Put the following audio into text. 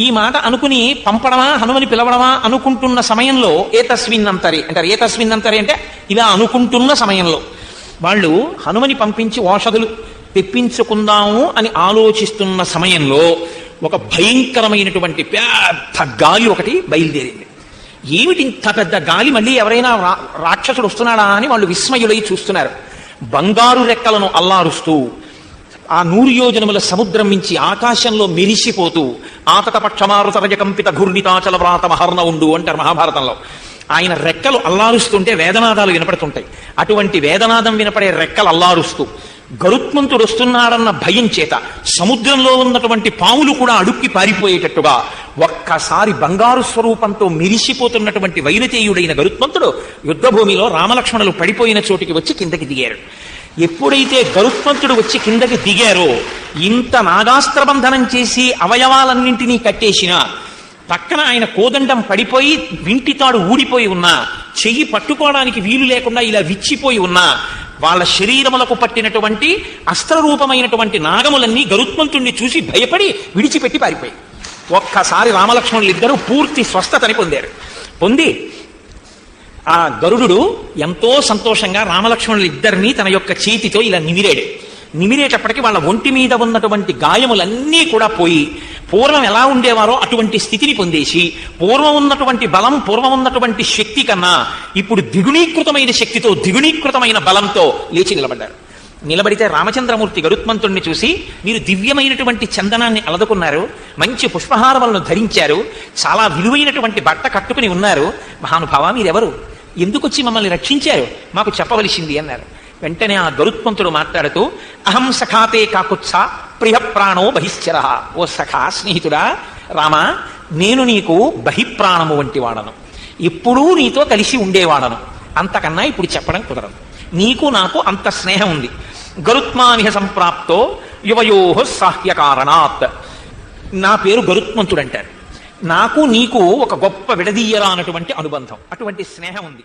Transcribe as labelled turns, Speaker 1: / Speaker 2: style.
Speaker 1: ఈ మాట అనుకుని పంపడమా హనుమని పిలవడమా అనుకుంటున్న సమయంలో ఏతస్మిన్నంతరే అంటారు. ఏతస్మిన్నంతరే అంటే ఇలా అనుకుంటున్న సమయంలో వాళ్ళు హనుమని పంపించి ఔషధులు తెప్పించుకుందాము అని ఆలోచిస్తున్న సమయంలో ఒక భయంకరమైనటువంటి పెద్ద గాలి ఒకటి బయలుదేరింది. ఏమిటి ఇంత పెద్ద గాలి, మళ్ళీ ఎవరైనా రాక్షసుడు వస్తున్నాడా అని వాళ్ళు విస్మయులై చూస్తున్నారు. బంగారు రెక్కలను అల్లారుస్తూ ఆ 100 యోజనముల సముద్రం నుంచి ఆకాశంలో మెరిసిపోతూ ఆతత పక్షమారుతరజ కంపిత ఘూర్ణితాచల వ్రాత మహర్ణ ఉండు అంటారు మహాభారతంలో. ఆయన రెక్కలు అల్లారుస్తుంటే వేదనాదాలు వినపడుతుంటాయి. అటువంటి వేదనాదం వినపడే రెక్కలు అల్లారుస్తూ గరుత్మంతుడు వస్తున్నాడన్న భయం చేత సముద్రంలో ఉన్నటువంటి పాములు కూడా అడుక్కి పారిపోయేటట్టుగా ఒక్కసారి బంగారు స్వరూపంతో మెరిసిపోతున్నటువంటి వైనతేయుడైన గరుత్మంతుడు యుద్ధభూమిలో రామలక్ష్మణులు పడిపోయిన చోటికి వచ్చి కిందకి దిగారు. ఎప్పుడైతే గరుత్మంతుడు వచ్చి కిందకి దిగారో ఇంత నాగాస్త్రబంధనం చేసి అవయవాలన్నింటినీ కట్టేసినా పక్కన ఆయన కోదండం పడిపోయి వింటితాడు ఊడిపోయి ఉన్నా, చెయ్యి పట్టుకోవడానికి వీలు లేకుండా ఇలా విచ్చిపోయి ఉన్నా, వాళ్ళ శరీరములకు పట్టినటువంటి అస్త్రరూపమైనటువంటి నాగములన్నీ గరుత్మంతుణ్ణి చూసి భయపడి విడిచిపెట్టి పారిపోయి ఒక్కసారి రామలక్ష్మణులు ఇద్దరూ పూర్తి స్వస్థతని పొందారు. పొంది ఆ గరుడు ఎంతో సంతోషంగా రామలక్ష్మణులు ఇద్దరినీ తన యొక్క చేతితో ఇలా నిమిరాడు. నిమిరేటప్పటికీ వాళ్ళ ఒంటి మీద ఉన్నటువంటి గాయములన్నీ కూడా పోయి పూర్వం ఎలా ఉండేవారో అటువంటి స్థితిని పొందేసి పూర్వం ఉన్నటువంటి బలం, పూర్వం ఉన్నటువంటి శక్తి కన్నా ఇప్పుడు ద్విగుణీకృతమైన శక్తితో, ద్విగుణీకృతమైన బలంతో లేచి నిలబడ్డారు. నిలబడితే రామచంద్రమూర్తి గరుత్మంతుణ్ణి చూసి, మీరు దివ్యమైనటువంటి చందనాన్ని అలదుకున్నారు, మంచి పుష్పహారములను ధరించారు, చాలా విలువైనటువంటి బట్ట కట్టుకుని ఉన్నారు, మహానుభావ మీరెవరు, ఎందుకు వచ్చి మమ్మల్ని రక్షించారు, మాకు చెప్పవలసింది అన్నారు. వెంటనే ఆ గరుత్మంతుడు మాట్లాడుతూ, అహం సఖాతే కాకుత్స ప్రియ ప్రాణో బహిశ్చర. ఓ సఖా, స్నేహితుడా రామా, నేను నీకు బహిప్రాణము వంటి వాడను, ఎప్పుడూ నీతో కలిసి ఉండేవాడను, అంతకన్నా ఇప్పుడు చెప్పడం కుదరదు. నీకు నాకు అంత స్నేహం ఉంది. గరుత్మానిహ సంప్రాప్తో యువయోహ సాహ్యకారణాత్. నా పేరు గరుత్మంతుడు అంటారు. నాకు నీకు ఒక గొప్ప విడదీయరా అన్నటువంటి అనుబంధం, అటువంటి స్నేహం ఉంది.